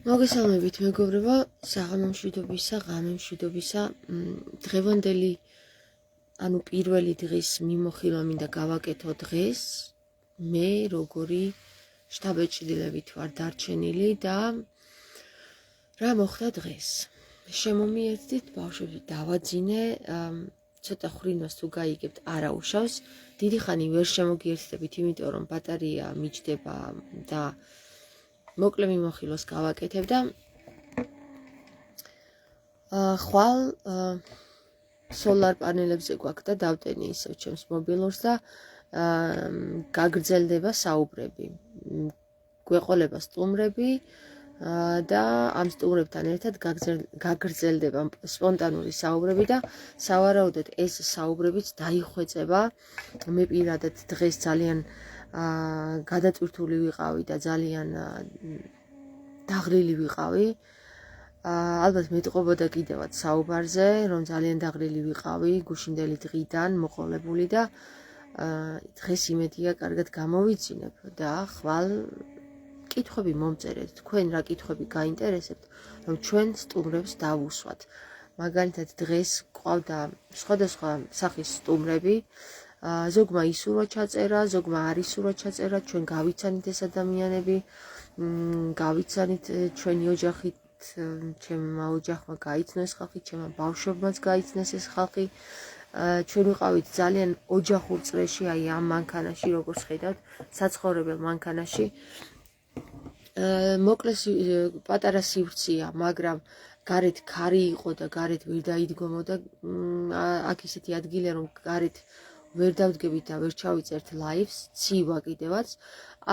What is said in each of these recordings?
მოგესალმებით მეგობრებო, საღამომშვიდობისა, ღამემშვიდობისა, დღევანდელი, ანუ პირველი დღის მიმოხილვა მინდა გავაკეთო დღეს, მე როგორი შთაბეჭდილებით ვარ დარჩენილი და რა მოხდა დღეს. შემომიერთდით, ბავშვები დავაძინე, ცოტა ხრინვას თუ გაიგებთ, არა უშავს, დიდი ხანი ვერ შემოგიერთდებით, იმიტომ რომ ბატარეა მიჯდება და მოკლე მიმოხილვას გავაკეთებ და ხვალ სოლარ პანელებზე გვაქვს და დავტენი ისევ ჩემს მობილურს და გაგრძელდება საუბრები. გვეყოლება სტუმრები და ამ სტუმრებთან ერთად გაგრძელდება სპონტანური საუბრები და სავარაუდოდ ეს საუბრებიც დაიხვეწება. მე პირადად დღეს ძალიან გადატვირთული ვიყავი და ძალიან დაღლილი ვიყავი. ალბათ მეტყობოდა კიდევაც საუბარზე, რომ ძალიან დაღლილი ვიყავი გუშინდელი დღიდან მოყოლებული და დღეს იმედია კარგად გამოვიცინებ და ხვალ კითხვები მომწერეთ. თქვენ რა კითხვები გაინტერესებთ, რომ ჩვენ სტუმრებს დავუსვათ. მაგალითად დღეს ყავდა სხვადასხვა სახის სტუმრები. ზოგმა ისურვა ჩაწერა, ზოგმა არ ისურვა ჩაწერა, ჩვენ გავიცანით ეს ადამიანები, გავიცანით ჩვენი ოჯახით, ჩემმა ოჯახმა გაიცნო ეს ხალხი, ჩემმა ბავშვებმაც გაიცნეს ეს ხალხი. ჩვენ ვიყავით ძალიან ოჯახურ წრეში, აი ამ მანქანაში, როგორც ხედავთ, საცხოვრებელ მანქანაში. მოკლეს პატარა სივრცეა, მაგრამ გარეთ ქარი იყო და გარეთ ვერ დაიდგომოდა. აქ ისეთი ადგილია, რომ გარეთ ვერ დავდგებით და ვერ ჩავიწერთ ლაივს, ცივა კიდევაც.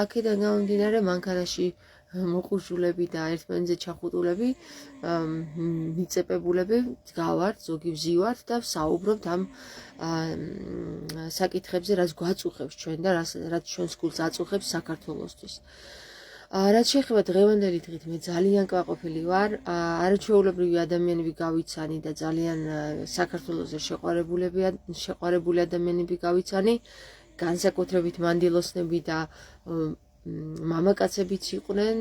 აქედან გამომდინარე მანქანაში მოყურშულები და ერთმანეთზე ჩახუტულები, მიწეპებულები გავართ, ზოგი ვზივართ და ვსაუბრობთ ამ საკითხებზე, რაც გვაწუხებს ჩვენ და რაც ჩვენს გულს აწუხებს საქართველოსთვის. რაც შეეხება დღევანდელი დღით, მე ძალიან კმაყოფილი ვარ. არაჩვეულებრივი ადამიანები გავიცანი და ძალიან საქართველოზე შეყვარებული ადამიანები გავიცანი, განსაკუთრებით მანდილოსნები და მამაკაცებიც იყვნენ,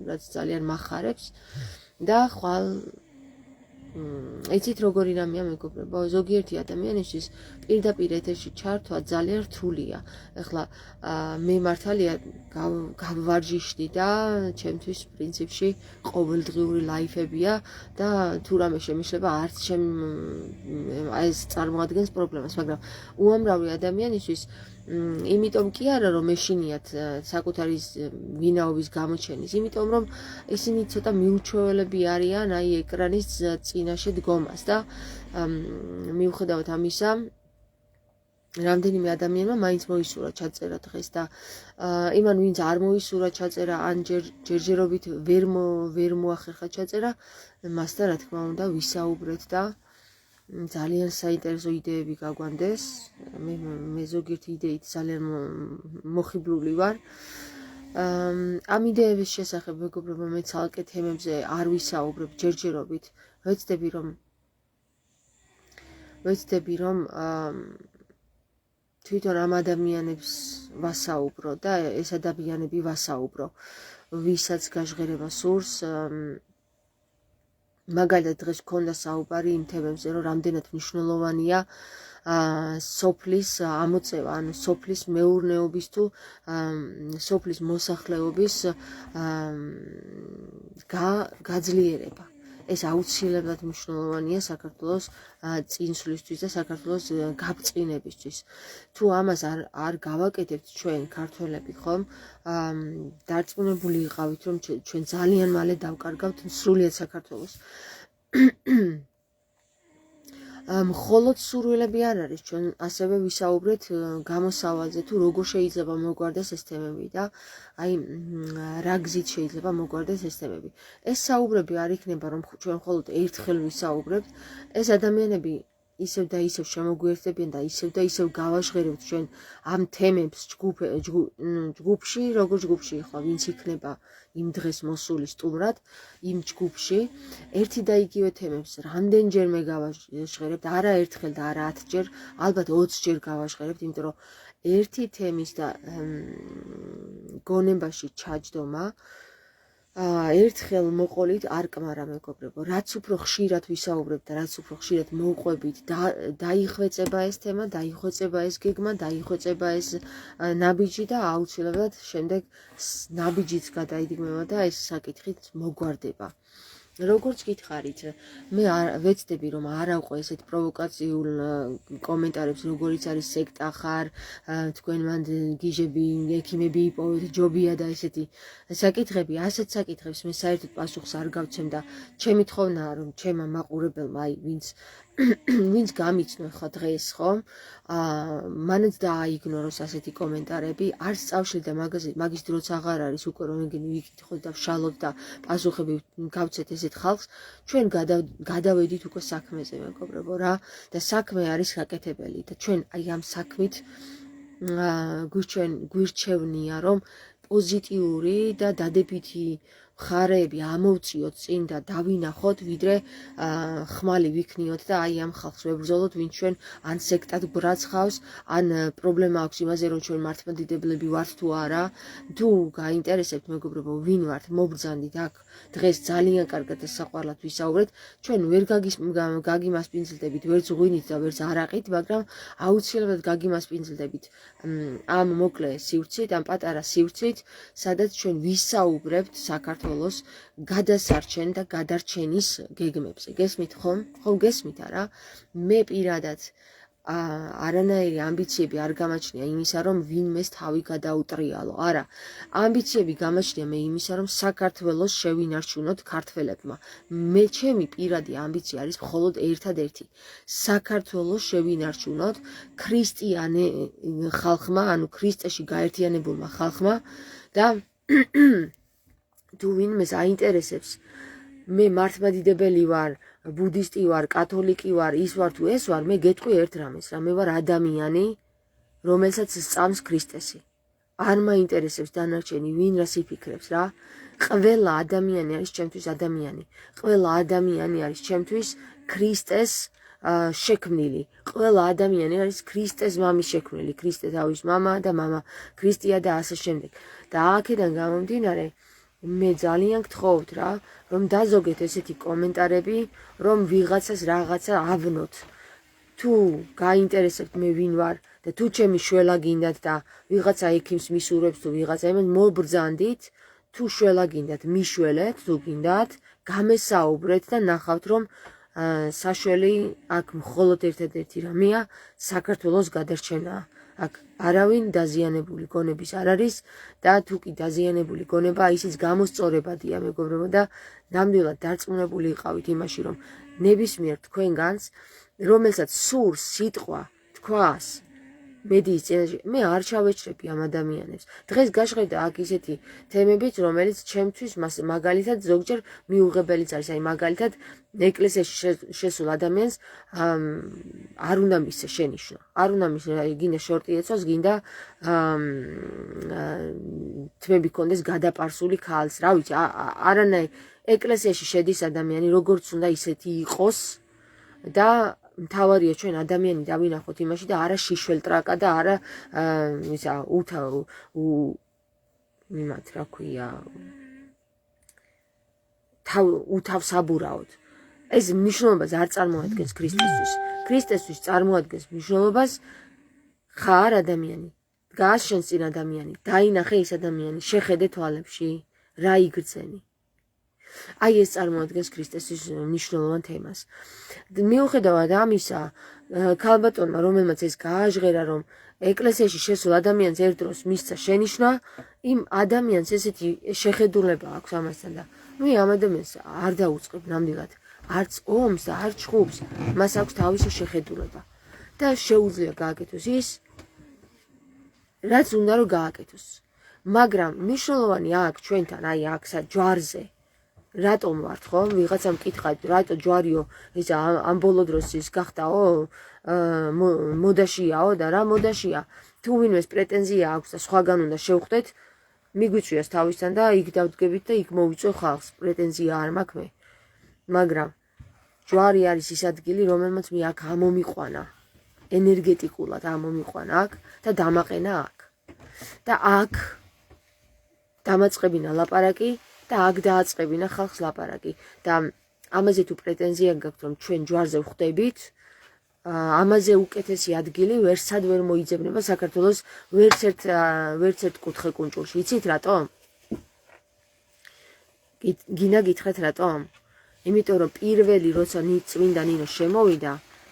რაც ძალიან მახარებს და ხვალ იცით როგორი რამეა მეგობრებო, ზოგიერთი ადამიანისთვის პირდაპირ ეთერში ჩართვა ძალიან რთულია. ეხლა მე მართალია გავვარჯიშდი და ჩემთვის პრინციპში ყოველდღიური ლაიფებია და თუ რამე შემეშლება არც ეს წარმოადგენს პრობლემას, მაგრამ უამრავი ადამიანისთვის იმიტომ კი არა რომ ეშინიათ საკუთარი ვინაობის გამოჩენის, იმიტომ რომ ისინი ცოტა მიუჩვეველები არიან აი ეკრანის წინაშე დგომას და მიუხედავად ამისა რამდენიმე ადამიანმა მაინც მოისურვა ჩაწერა დღეს და იმან ვინც არ მოისურვა ჩაწერა ან ჯერჯერობით ვერ მოახერხა ჩაწერა, მასთან რა თქმა უნდა ვისაუბრეთ და ძალიან საინტერესო იდეები გაგვანდეს. მე ზოგიერთი იდეით ძალიან მოხიბლული ვარ. ამ იდეების შესახებ მეგობრებო, მე ცალკე თემებზე არ ვისაუბრებ ჯერჯერობით. ვეცდები რომ თვითონ ამ ადამიანებს ვასაუბრო და ეს ადამიანები ვასაუბრო, ვისაც გაჟღერება სურს. მაგალითად დღეს გქონდა საუბარი იმ თემებზე, რომ რამდენად მნიშვნელოვანია სოფლის ამოწევა, ანუ სოფლის მეურნეობის თუ სოფლის მოსახლეობის გაძლიერება. ეს აუცილებლად მნიშვნელოვანია საქართველოს წინსვლისთვის და საქართველოს გაბწყინებისთვის. თუ ამას არ გავაკეთებთ ჩვენ ქართველები, ხომ? დარწმუნებული ვიყავით, რომ ჩვენ ძალიან მალე დავკარგავთ სრულიად საქართველოს. მხოლოდ სურვილები არ არის, ჩვენ ასევე ვისაუბრეთ გამოსავალზე თუ როგორ შეიძლება მოგვარდეს ეს თემები და აი რა გზით შეიძლება მოგვარდეს ეს თემები. ეს საუბრები არ იქნება, რომ ჩვენ მხოლოდ ერთხელ ვისაუბრებთ, ეს ადამიანები ისევ და ისევ შემოგვიერთდებიან და ისევ გავაჟღერებთ ჩვენ ამ თემებს ჯგუფში, როგორ ჯგუფში ხო, ვინც იქნება იმ დღეს მოსული სტუმრად, იმ ჯგუფში ერთი და იგივე თემებს რამდენჯერმე გავაჟღერებთ, არა ერთხელ და არა 10 ჯერ, ალბათ 20 ჯერ გავაჟღერებთ, იმიტომ რომ ერთი თემის და გონებაში ჩაჯდომა ერთხელ მოყოლით არ კმარა მეგობრებო, რაც უფრო ხშირად ვისაუბრებთ და რაც უფრო ხშირად მოვყვებით, დაიხვეწება ეს თემა, დაიხვეწება ეს გეგმა, დაიხვეწება ეს ნაბიჯი და აუცილებლად შემდეგ ნაბიჯიც გადაიდგმება და ეს საკითხით მოგვარდება. როგორც გითხარით, მე ვეცდები რომ არ ავყო ესეთ პროვოკაციულ კომენტარებს, როგორიც არის სექტა ხარ, თქვენ მანდ გიჟები, ექიმები იპოვეთ, ჯობია და ესეთი საკითხები, ასეთ საკითხებს მე საერთოდ პასუხს არ გავცემ და ჩემი თხოვნაა რომ ჩემმა მაყურებელმა, აი ვინც გამიცნო ხო დღეს ხო, მანაც დააიგნოროს ასეთი კომენტარები, არ სწავშილ და მაგის დროც აღარ არის უკვე რომ ეგენი ვიკითხოთ და ვშალოთ და პასუხები გავცეთ ესეთ ხალხს, ჩვენ გადავედით უკვე საქმეზე მეგობრებო რა და საქმე არის გაკეთებელი და ჩვენ აი ამ საქმით გვირჩევნია რომ პოზიტიური და დადებითი მხარეები ამოვწიოთ წინ და დავინახოთ, ვიდრე ხმალი ვიქნიოთ და აი ამ ხალხს ვებრძოლოთ, ვინც ჩვენ ან სექტად ბრაცხავს, ან პრობლემა აქვს იმაზე, რომ ჩვენ მართლმადიდებლები ვართ თუ არა. თუ გაინტერესებთ მეგობრებო, ვინ ვართ, მობრძანდით აქ დღეს ძალიან კარგად და საყვარლად ვისაუბრეთ. ჩვენ ვერ გაგიმასპინძლდებით, ვერც ღვინით და ვერც არაყით, მაგრამ აუცილებლად გაგიმასპინძლდებით ამ მოკლე სივრცით, ამ პატარა სივრცით, სადაც ჩვენ ვისაუბრებთ საქართველოს გადასარჩენ და გადარჩენის გეგმებზე. გესმით ხომ? ხომ გესმით არა? მე პირადად არანაირი ამბიციები არ გამაჩნია იმისა, რომ ვინმეს თავი გადაუტრიალო. არა, ამბიციები გამაჩნია მე იმისა, რომ საქართველოს შევინარჩუნოთ ქართველებმა. მე ჩემი პირადი ამბიცია არის მხოლოდ ერთადერთი. საქართველოს შევინარჩუნოთ ქრისტიანი ხალხმა, ანუ ქრისტეში გაერთიანებულმა ხალხმა და თუ ვინმეს აინტერესებს, მე მართლმადიდებელი ვარ, ბუდისტი ვარ, კათოლიკი ვარ, ის ვარ თუ ეს ვარ, მე გეტყვი ერთ რამეს, რა მე ვარ ადამიანი, რომელსაც სწამს ქრისტესი. არ მაინტერესებს დანარჩენი ვინ რას იფიქრებს რა. ყველა ადამიანი არის ჩემთვის ადამიანი. ყველა ადამიანი არის ჩემთვის ქრისტეს შექმნილი. ყველა ადამიანი არის ქრისტეს მამის შექმნილი. ქრისტე თავის მამა და მამა ქრისტია და ასე შემდეგ. და აქედან გამომდინარე მე ძალიან გთხოვთ რა, რომ დაზოგეთ ესეთი კომენტარები, რომ ვიღაცას რაღაცა ავნოთ. თუ გაინტერესებთ მე ვინ ვარ და თუ ჩემი შველა გინდათ და ვიღაცა ექიმს მისურვებს თუ ვიღაცა იმენ მობრძანდით, თუ შველა გინდათ მიშველეთ, თუ გინდათ გამესაუბრეთ და ნახავთ რომ საშველი აქ მხოლოდ ერთადერთი რამეა საქართველოს გადარჩენაა. აქ არავინ დაზიანებული გონების არ არის და თუ კი დაზიანებული გონება ისიც გამოსწორებადია მეგობრებო და ნამდვილად დარწმუნებული იყავით იმაში რომ ნებისმიერ თქვენგანს რომელსაც სურს სიტყვა თქვას მედიის წინაშე მე არ ჩავეჭრები ამ ადამიანებს. დღეს გაჟღერდა აქ ისეთი თემებიც, რომელიც ჩემთვის მაგალითად ზოგჯერ მიუღებელიც არის. აი მაგალითად ეკლესიაში შესულ ადამიანს არ უნდა მისცე შენიშვნა. არ უნდა მისცე, გინდა შორტი ეცოს, გინდა თმები კონდეს გადაპარსული ქალს. რა ვიცი, არანაირ ეკლესიაში შედის ადამიანი, როგორც უნდა ისეთი იყოს და მთავარია ჩვენ ადამიანი დავინახოთ იმაში და არა შიშველტრაკა და არა ისა იმათ რა ქვია უთავსაბურაოდ. ეს მნიშვნელობას არ წარმოადგენს ქრისტესთვის. ქრისტესთვის წარმოადგენს მნიშვნელობას ხარ ადამიანი, დგას შენს წინ ადამიანი, დაინახე ის ადამიანი, შეხედე თვალებში, რა იგრძენი. აი ეს წარმოადგენს ქრისტესთვის მნიშვნელოვან თემას. მიუხედავად ამისა, ქალბატონმა, რომელმაც ეს გააჟღერა, რომ ეკლესიაში შესულ ადამიანს ერთ დროს მისცა შენიშვნა, იმ ადამიანს ესეთი შეხედულება აქვს ამასთან და მე ამ ადამიანს არ დაუწყებ ნამდვილად. არც ომს და არ ჩხუბს, მას აქვს თავისი შეხედულება და შეუძლია გააკეთოს ის, რაც უნდა რომ გააკეთოს. მაგრამ მნიშვნელოვანი აქ ჩვენთან, აი აქ ჯვარზე რატომ ვართ ხო? ვიღაცამ მკითხავთ, რატო ჯვარიო ეს ამ ბოლო დროს ის გახდაო მოდაშიაო და რა მოდაშია? თუ ვინმეს პრეტენზია აქვს და სხვაგან უნდა შევხვდეთ, მიგვიწვიოს თავისთან და იქ დავდგებით და იქ მოვიწვევ ხალხს. პრეტენზია არ მაქვს მე. მაგრამ ჯვარი არის ის ადგილი, რომელმაც მე აქ ამომიყვანა. ენერგეტიკულად ამომიყვანა აქ და დამაყენა აქ. და აქ დამაწყებინა ლაპარაკი და აქ დააწყებინა ხალხს ლაპარაკი და ამაზე თუ პრეტენზია გაქვთ რომ ჩვენ ჯვარზე ვხვდებით ამაზე უკეთესი ადგილი ვერსად ვერ მოიძებნება საქართველოს ვერც ერთ კუთხე კუნჭულში. იცით რატომ? გინდა გითხრათ რატომ? იმიტომ რომ პირველი როცა წმინდა ნინო შემოვიდა,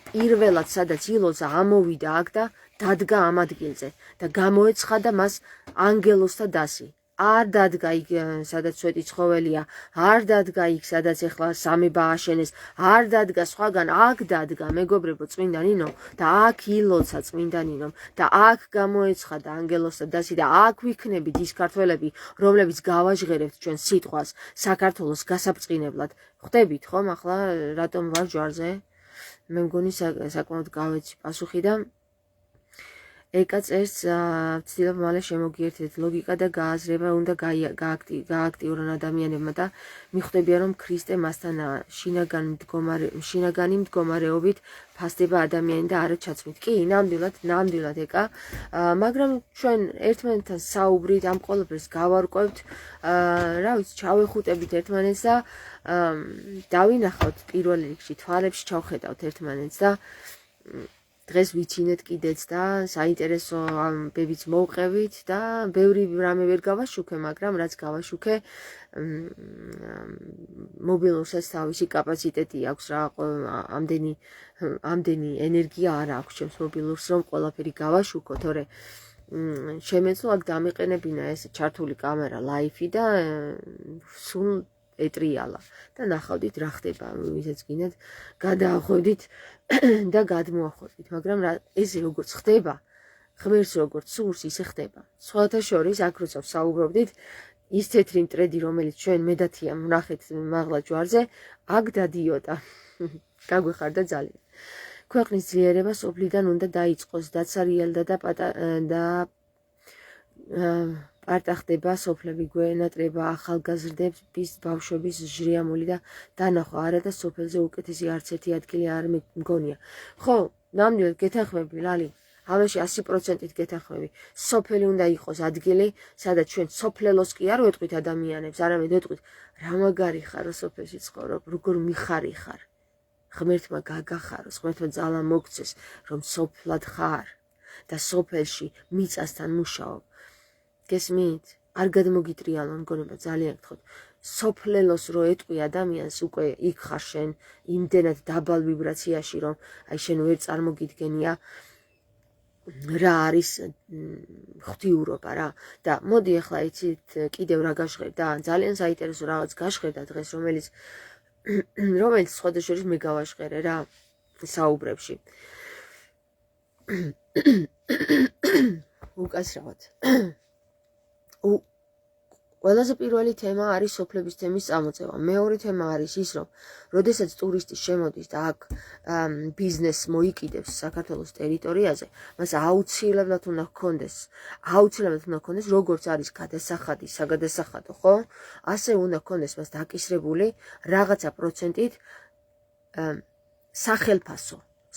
პირველად სადაც ილოცა ამოვიდა აქ და დადგა ამ ადგილზე და გამოეცხადა მას ანგელოზთა დასი. არ დადგა იქ სადაც სვეტი ცხოველია, არ დადგა იქ სადაც ეხლა სამება აშენეს, არ დადგა სხვაგან, აქ დადგა მეგობრებო წმინდა ნინო და აქ ილოცა წმინდა ნინომ და აქ გამოეცხადა ანგელოზთა დასი და აქ ვიქნებით ის ქართველები, რომლებიც გავაჟღერებთ ჩვენ სიტყვას საქართველოს გასაბრწყინებლად. ხვდებით ხომ ახლა რატომ ვარ ჯვარზე? მე მგონი საკმაოდ გავეცი პასუხი და ეკა წერს ვცდილობ მალე შემოგიერთეთ ლოგიკა და გააზრება უნდა გააქტიურონ ადამიანებმა და მიხვდებიან რომ ქრისტე მასთანაა შინაგანი მდგომარეობით ფასდება ადამიანი და არა ჩაცმით. კი, ნამდვილად ეკა, მაგრამ ჩვენ ერთმანეთთან საუბრით ამ ყველაფერს გავარკვევთ, რა ვიცი, ჩავეხუტებით ერთმანეთს და დავინახავთ პირველ რიგში თვალებში ჩავხედავთ ერთმანეთს და დღეს ვიცინეთ კიდეც და საინტერესო ამბებიც მოვყევით და ბევრი რამე ვერ გავაშუქე, მაგრამ რაც გავაშუქე მობილურსაც თავისი კაპაციტეტი აქვს რა, ამდენი ენერგია არ აქვს ჩემს მობილურს რომ ყველაფერი გავაშუქო, თორე შემეძლო აქ დამეყენებინა ეს ჩართული კამერა ლაიფი და სულ ეტრიალა და ნახავდით რა ხდება, ვისაც გინდათ გადაახვევდით და გადმოახვევდით, მაგრამ ეს როგორც ხდება, ღმერთს როგორც სურს, ისე ხდება. სხვათა შორის აქ როცა ვსაუბრობდით, ის თეთრი მტრედი, რომელიც ჩვენ მედათია ვნახეთ მაღლა ჯვარზე, აქ დადიოდა. გაგვეხარდა ძალიან. ქვეყნის ძლიერება სოფლიდან უნდა დაიწყოს, დაცარიელდა და პარტახდება სოფლები, გვენატრება ახალგაზრდების ბავშვების ჟრიამული და დანახვა არა და სოფელზე უკეთესი არც ერთი ადგილი არ მგონია. ხო, ნამდვილად გეთანხმები ლალი, ამაში 100%-ით გეთანხმები. სოფელი უნდა იყოს ადგილი, სადაც ჩვენ სოფლელოს კი არ ვეტყვით ადამიანებს, არამედ ვეტყვით რა მაგარი ხარ სოფელში ცხოვრობ, როგორ მიხარი ხარ. ღმერთმა გაგახაროს, ღმერთმა ძალა მოგცეს, რომ სოფლად ხარ და სოფელში მიწასთან მუშაობ. გესმით? არ გადმოგიტრიალო მგონება, ძალიან გთხოვთ. სოფლელოს რო ეტყვი ადამიანს, უკვე იქ ხარ შენ იმდენად დაბალ ვიბრაციაში, რომ აი შენ ვერ წარმოგიდგენია რა არის ღვთიურობა რა. და მოდი ახლა იცით კიდევ რა გაშღერდა, ძალიან საინტერესო რაღაც გაშღერდა დღეს, რომელიც სხვათა შორის მე გავაშღერე რა საუბრებში. უკასრავად. ყველაზე პირველი თემა არის სოფლების თემის წამოწევა. მეორე თემა არის ის, რომ როდესაც ტურისტი შემოდის და აქ ბიზნესს მოიკიდებს საქართველოს ტერიტორიაზე, მას აუცილებლად უნდა ჰქონდეს, როგორც არის გადასახადი, საგადასახადო, ხო? ასე უნდა ჰქონდეს მას დაკისრებული რაღაცა პროცენტით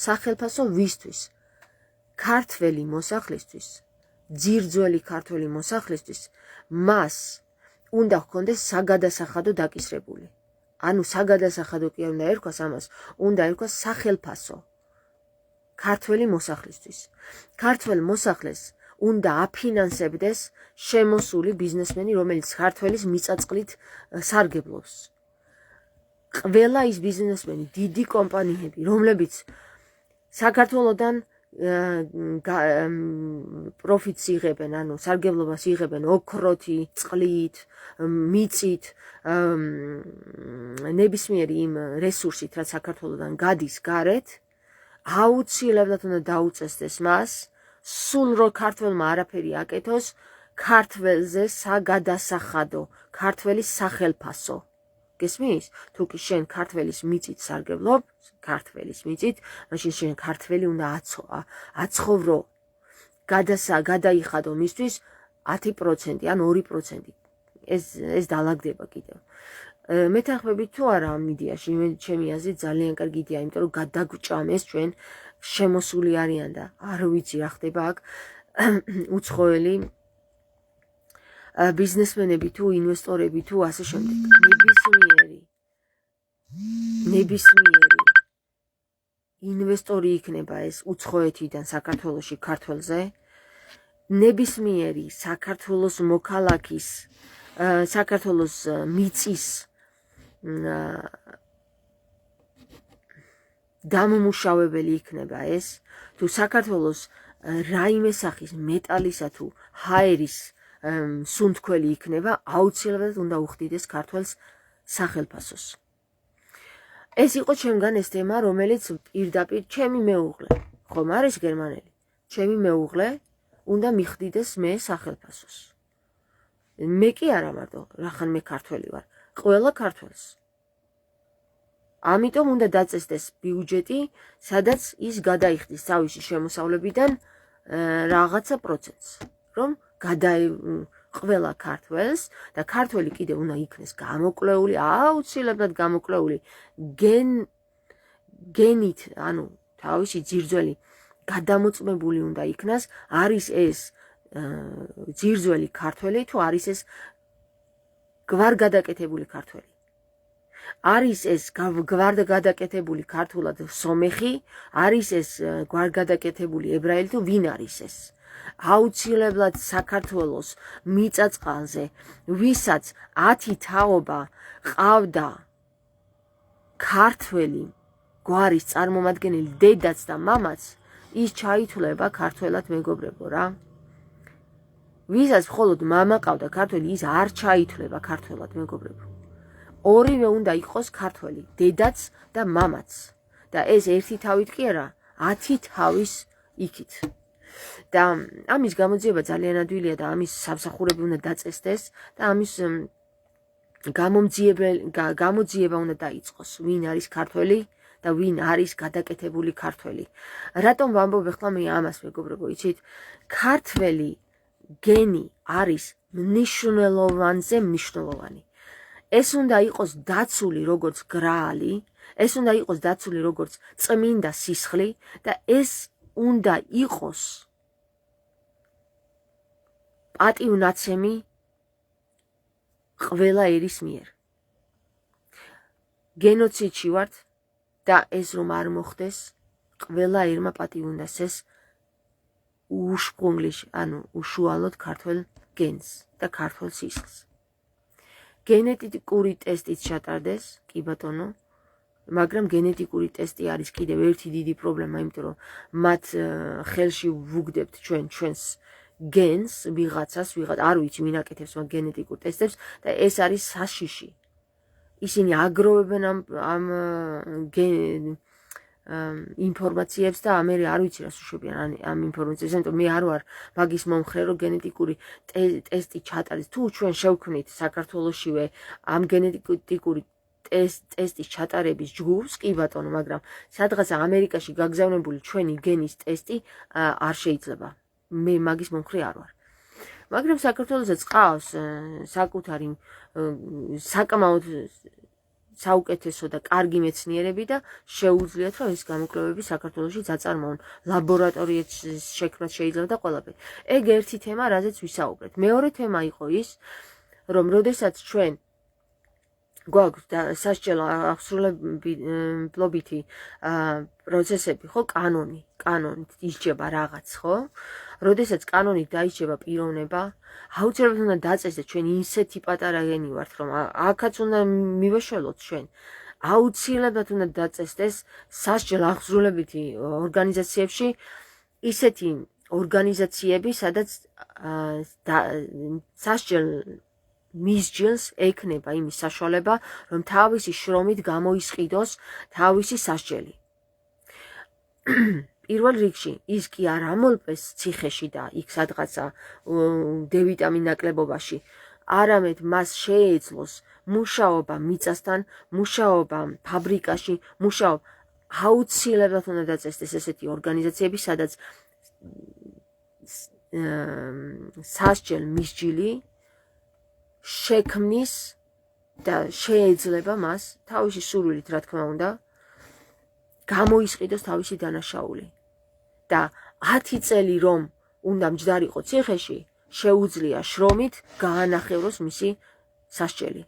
სახელფასო ვისთვის? ქართველი მოსახლისთვის, ძირძველი ქართველი მოსახლისთვის მას უნდა ჰქონდეს საგადასახადო დაკისრებული. ანუ საგადასახადო კი არ უნდა ერქვას ამას, უნდა ერქვას სახელფასო ქართველი მოსახლისთვის. ქართველ მოსახლეს უნდა აფინანსებდეს შემოსული ბიზნესმენი, რომელიც ქართველის მიწაწყლით სარგებლობს. ყველა ის ბიზნესმენი, დიდი კომპანიები, რომლებიც საქართველოდან პროფიტს იღებენ, ანუ სარგებლობას იღებენ ოქროთი, წყლით, მიწით, ნებისმიერი იმ რესურსით, რაც საქართველოდან გადის გარეთ, აუცილებლად უნდა დაუწესდეს მას, სულ რო ქართველმა არაფერი აკეთოს, ქართველზე საგადასახადო, ქართველის სახელფასო. გესმის? თუ კი შენ ქართველის მიწით სარგებლობ, მაშინ შენ ქართველი უნდა აცხოვრო, გადაიხადო მისთვის 10% ან 2%. ეს დალაგდება კიდევ. მეთანხმებით თუ არა ამ იდეაში, ჩემი აზრით ძალიან კარგი იდეა, იმიტომ რომ გადაგჭამეს ჩვენ შემოსული არიან და არ ვიცი რა ხდება აქ უცხოელი ბიზნესმენები თუ ინვესტორები თუ ასე შემდეგ ნებისმიერი ინვესტორი იქნება ეს უცხოეთიდან საქართველოში ქართველზე ნებისმიერი საქართველოს მოქალაქის საქართველოს მიწის გამომუშავებელი იქნება ეს თუ საქართველოს რაიმე სახის მეტალისა თუ ჰაერის სუნთქველი იქნება აუცილებლად უნდა უხდიდეს ქართველს სახელფასოს ეს იყო ჩემგან ეს თემა რომელიც პირდაპირ ჩემი მეუღლე ხომ არის გერმანელი ჩემი მეუღლე უნდა მიხდიდეს მე სახელფასოს მე კი არა მარტო რახან მე ქართველი ვარ ყველა ქართველს ამიტომ უნდა დაწესდეს ბიუჯეტი სადაც ის გადაიხდის თავისი შემოსავლებიდან რაღაცა პროცენტს რომ ყველა ქართველს და ქართველი კიდე უნდა იქნეს გამოკვლეული აუცილებლად გამოკვლეული გენით ანუ თავისი ძირძველი გადამოწმებული უნდა იქნას არის ეს ძირძველი ქართველი თუ არის ეს გვარგადაკეთებული ქართველი არის ეს გვარგადაკეთებული ქართულად სომეხი არის ეს გვარგადაკეთებული ებრაელი თუ ვინ არის ეს აუცილებლად საქართველოს მიწაწყალზე ვისაც 10 თაობა ყავდა ქართველი გვარის წარმომადგენელი დედაც და მამაც ის ჩაითვლება ქართველად მეგობრებო რა ვისაც მხოლოდ მამა ყავდა ქართველი ის არ ჩაითვლება ქართველად მეგობრებო ორივე უნდა იყოს ქართველი დედაც და მამაც და ეს ერთი თავით კი არა 10 თავის იქით და ამის გამოძიება ძალიან ადვილია და ამის სამსახურები უნდა დაწესდეს და ამის გამოძიება უნდა დაიწყოს ვინ არის ქართველი და ვინ არის გადაკეთებული ქართველი რატომ ვამბობ ახლა მე ამას მეგობრებო იცით ქართველი გენი არის მნიშვნელოვანზე მნიშვნელოვანი ეს უნდა იყოს დაცული როგორც გრაალი ეს უნდა იყოს დაცული როგორც წმინდა სისხლი და ეს უნდა იყოს პატივნაცემი ყველა ერის მიერ გენოციდში ვართ და ეს რომ არ მოხდეს ყველა ერმა პატივი უნდა სცეს უშპუნგლიშ ანუ უშუალოდ ქართველ გენს და ქართველ სისხლს გენეტიკური ტესტიც ჩატარდეს კი ბატონო მაგრამ გენეტიკური ტესტი არის კიდევ ერთი დიდი პრობლემა იმიტომ რომ მათ ხელში ვუგდებთ ჩვენს გენს ვიღაცას არ ვიცი ვინ აკეთებს მაგ გენეტიკურ ტესტებს და ეს არის საშიში ისინი აგროვებენ ამ ინფორმაციებს და მე არ ვიცი რას უშვებიან ამ ინფორმაციებს იმიტომ მე არ ვარ მაგის მომხრე რომ გენეტიკური ტესტი ჩატარდეს თუ ჩვენ შევქმნით საქართველოშივე ამ გენეტიკური ტესტის ჩატარების ჯგუფს კი ბატონო მაგრამ სადღაც ამერიკაში გაგზავნებული ჩვენი გენის ტესტი არ შეიძლება მე მაგის მომხრე არ ვარ მაგრამ საქართველოსაც ყავს საკუთარი საკმაოდ საუკეთესო და კარგი მეცნიერები და შეუძლიათ რომ ეს გამოკვლევები საქართველოში დაწარმოონ ლაბორატორიების შექმნას შეიძლება და ყველაფერი ეგ ერთი თემა რაზეც ვისაუბრეთ მეორე თემა იყო ის რომ როდესაც ჩვენ გვაქვს სასჯელ აღსრულებითი პროცესები ხო კანონით ისჯება რაღაც ხო როდესაც კანონით დაისჯება პიროვნება აუცილებლად უნდა დაწესდეს ჩვენ ისეთი პატარა გენი ვართ რომ აქაც უნდა მივაშველოთ ჩვენ აუცილებლად უნდა დაწესდეს სასჯელ აღსრულებითი ორგანიზაციებში ისეთი ორგანიზაციები სადაც სასჯელ მისჯილს ექნება იმის საშუალება რომ თავისი შრომით გამოისყიდოს თავისი სასჯელი პირველ რიგში ის კი არ ამოლპეს ციხეში და იქ სადღაცა დ-ვიტამინ ნაკლებობაში არამედ მას შეეძლოს მუშაობა მიწასთან მუშაობა ფაბრიკაში მუშაობა აუცილებლად უნდა დაწესდეს ესეთი ორგანიზაციები სადაც სასჯელ მისჯილი შექმნის და შეეძლება მას თავისი სურვილით რა თქმა უნდა გამოისყიდოს თავისი დანაშაული და 10 წელი რომ უნდა მჯდარიყო ციხეში შეუძლია შრომით გაანახევროს მისი სასჯელი.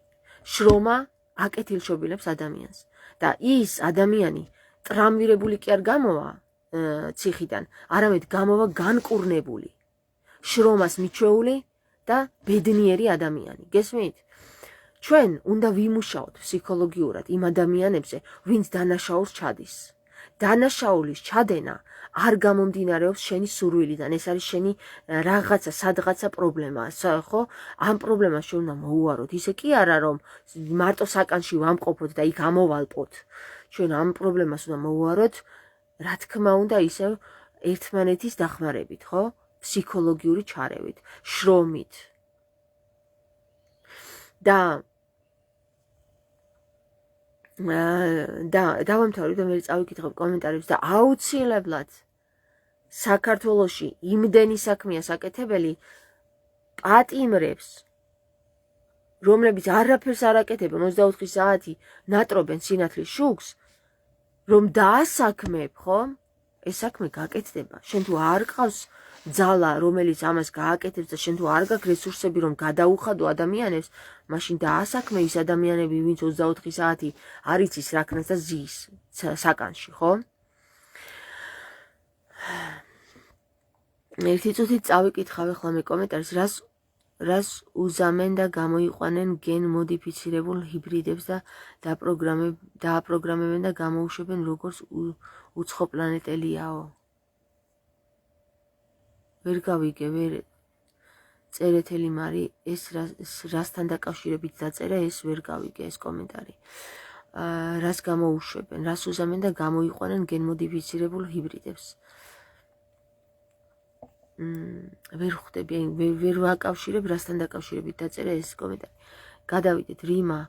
შრომა აკეთილშობილებს ადამიანს და ის ადამიანი ტრამვირებული კი არ გამოვა ციხიდან, არამედ გამოვა განკურნებული, შრომას მიჩვეული და ბედნიერი ადამიანი. გესმით? ჩვენ უნდა ვიმუშაოთ ფსიქოლოგიურად იმ ადამიანებზე, ვინც დანაშაულს ჩადის. დანაშაულის ჩადენა არ გამომდინარეობს შენი სურვილიდან, ეს არის შენი რაღაცა, სადღაცა პრობლემა, ხო? ამ პრობლემას ჩვენ უნდა მოუაროთ. ისე კი არა, რომ მარტო საკანში ვამყოფოთ და იქ ამოვალპოთ. ჩვენ ამ პრობლემას უნდა მოუაროთ, რა თქმა უნდა, ისევ ერთმანეთის დახმარებით, ხო? ფსიქოლოგიური ჩარევით, შრომით. და დავამთავრებ და მე წავიკითხებ კომენტარებს და აუცილებლად საქართველოში იმდენი საქმეა საკეთებელი პატიმრებს, რომლებიც არაფერს არ აკეთებენ 24 საათი ნატრობენ სინათლის შუქს, რომ დაასაქმებ, ხო? ეს საქმე გაკეთდება. შენ თუ არ ყავს ძალა, რომელიც ამას გააკეთებს და შენ თუ არ გაქვს რესურსები, რომ გადაუხადო ადამიანებს, მაშინ დაასაქმე ის ადამიანები, ვინც 24 საათი არ იცის რა ქნას და ზის საკანში, ხო? ერთი წუთით წავიკითხავ ახლა მე კომენტარს, რას უზამენ და გამოიყვანენ გენ მოდიფიცირებულ ჰიბრიდებს და დააპროგრამებენ და გამოუშვებენ როგორც უცხოპლანეტელიაო. ვერ გავიგე, ვერ წერეთელი მარი, ეს რასთან დაკავშირებით დაწერა, ეს ვერ გავიგე ეს კომენტარი. რას გამოუშვებენ, რას უზამენ და გამოიყვანენ გენ მოდიფიცირებულ ჰიბრიდებს. ვერ ხვდები, ვერ ვაკავშირებ, რასთან დაკავშირებით დაწერა ეს კომენტარი. გადავიდეთ, რიმა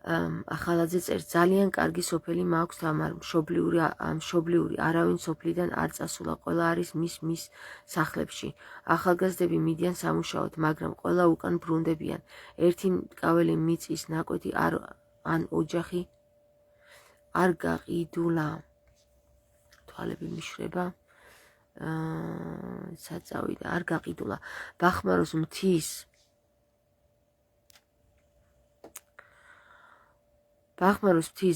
ახალაძე წერს, ძალიან კარგი სოფელი მაქვს თამარ, მშობლიური, არავინ სოფლიდან არ წასულა, ყველა არის მის სახლებში. ახალგაზრდები მიდიან სამუშაოდ, მაგრამ ყველა უკან ბრუნდებიან. ერთი მკაველი მიწის ნაკვეთი ან ოჯახი არ გაყიდულა. თვალები მიშვრება. საწავიდა, არ გაყიდულა. ბახმაროს მთის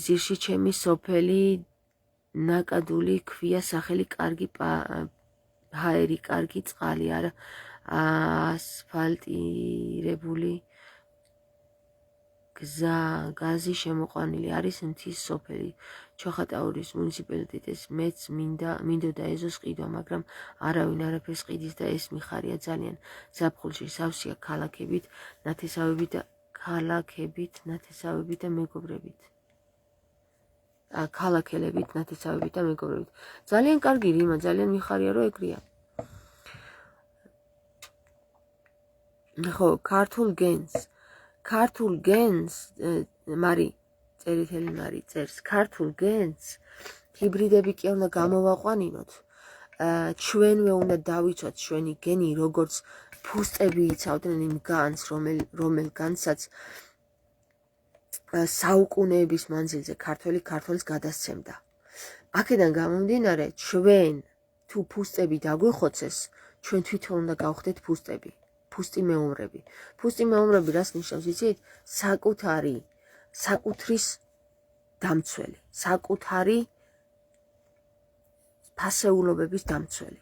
ძირში ჩემი სოფელი ნაკადული ქვია სახელი კარგი ჰაერი, კარგი წყალი, არა ასფალტირებული გაზი შემოყვანილი არის მთის სოფელი. ჩოხატაურის მუნიციპალიტეტს მეც მინდოდა ეზოს ყიდვა, მაგრამ არავინ არაფერს ყიდის და ეს მიხარია ძალიან. ზაფხულში სავსეა ქალაქებით, ნათესავებით და მეგობრებით. ქალაქელებით, ნათესავებით და მეგობრებით. ძალიან კარგი რიმა, ძალიან მიხარია, რომ ეგრეა. ხო, ქართულ გენს მარი წერითელი მარი წერს, ქართულ გენს ჰიბრიდები კი უნდა გამოვაყვანინოთ. ჩვენვე უნდა დავიცვათ ჩვენი გენი, როგორც ფუსტები იცავდნენ იმ განს, რომელ განსაც საუკუნეების მანძილზე ქართველის გადასცემდა. აქედან გამომდინარე, ჩვენ თუ ფუსტები დაგვიხოცეს, ჩვენ თვითონ უნდა გავხდეთ ფუსტები, ფუსტი მეომრები. ფუსტი მეომრები რას ნიშნავს, იცით? საკუთრის დამცველი, საკუთარი ფასეულობების დამცველი.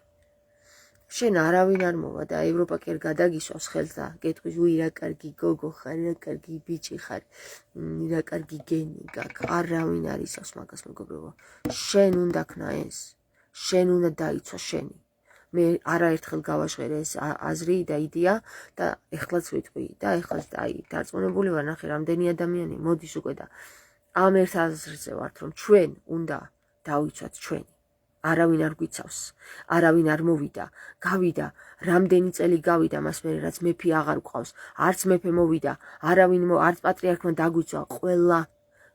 შენ არავინ არ მოვა და ევროპა კი არ გადაგისვავს ხელს და გეტყვის, უი რა კარგი გოგო ხარ, რა კარგი ბიჭი ხარ, რა კარგი გენი გაქვს. არავინ არ ისავს მაგას, მეგობრებო. შენ უნდა ქნა ეს, შენ უნდა დაიცვა შენი. მე არაერთხელ გავაჟღერე ეს აზრი და იდეა და ეხლაც ვიტყვი და ეხლაც დარწმუნებული ვარ, ნახე რამდენი ადამიანი მოდის უკვე და ამ ერთ აზრზე ვართ, რომ ჩვენ უნდა დავიცვათ ჩვენი. არავინ არ გვიცავს, არავინ არ მოვიდა, გავიდა, რამდენი წელი გავიდა მას მერე რაც მეფე აღარ გვყავს, არც მეფე მოვიდა, არც პატრიარქმა დაგვიცვა,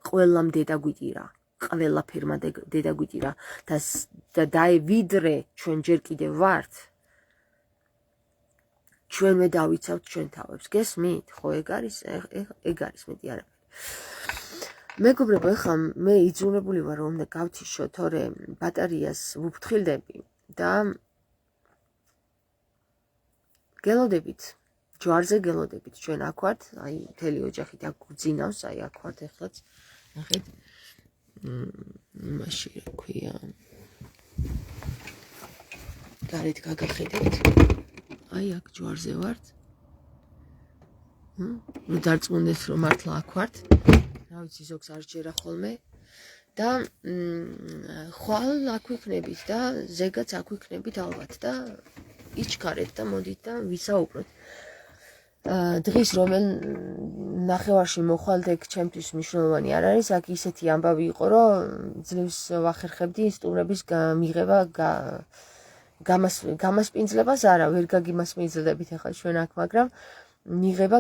ყველამ დედა გვიტირა, ყველა ფერმა დედა გვიტირა და ვიდრე ჩვენ ჯერ კიდევ ვართ, ჩვენვე დავიცავთ ჩვენ თავებს. გესმით? ხო, ეგ არის მეტი არაფერი. მეგობრებო, ეხლა მე იძულებული ვარ რომ უნდა გავთიშო, თორე ბატარეას ვუფრთხილდები და გელოდებით, ჯვარზე გელოდებით, ჩვენ აქ ვართ, აი მთელი ოჯახით აქ გვძინავს, აი აქ ვართ ეხლაც, ნახეთ, იმაში რა ქვია, გარეთ გაგახედებთ, აი აქ ჯვარზე ვართ, ნუ დარწმუნდეთ, რომ მართლა აქ ვართ, რა ვიცი, ზოგს არ ჯერა ხოლმე, და ხვალ აქ ვიქნებით და ზეგაც აქ ვიქნებით ალბათ და იჩქარეთ და მოდით და ვისაუბროთ. დღის რომელ ნახევარში მოხვალთ ეგ ჩემთვის მნიშვნელოვანი არ არის, აქ ისეთი ამბავი იყო, რომ ძლივს ვახერხებდი სტუმრების მიღება გამასპინძლებას არა, ვერ გაგიმასპინძლდებით ახლა ჩვენ აქ, მაგრამ მიღება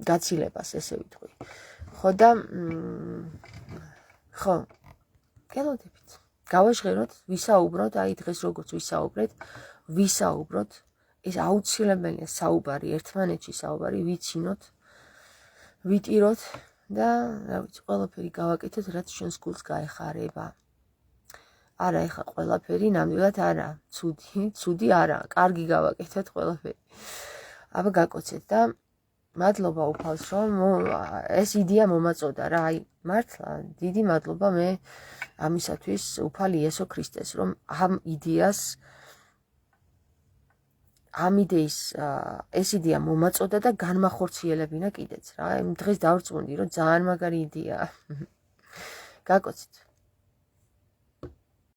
გაცილებას, ესე ვიტყვი. ხო და ხო, გელოდებით. გავაჟღეროთ, ვისაუბროთ, აი დღეს როგორც ვისაუბროთ, ეს აუცილებელია საუბარი, ერთმანეთში საუბარი, ვიცინოთ, ვიტიროთ და რა ვიცი, ყველაფერი გავაკეთოთ, რაც ჩვენს გულს გაეხარება. არა, ეხლა ყველაფერი ნამდვილად არა, ცუდი არა, კარგი გავაკეთოთ ყველაფერი. აბა გაკოცეთ და მადლობა უფალს, რომ ეს იდეა მომაწოდა რა, აი მართლა დიდი მადლობა მე ამისათვის უფალ იესო ქრისტეს, რომ ამ იდეის ეს იდეა მომაწოდა და განმახორციელებინა კიდეც რა. დღეს დავrწმუნდი, რომ ძალიან მაგარი იდეაა. გაკოცეთ.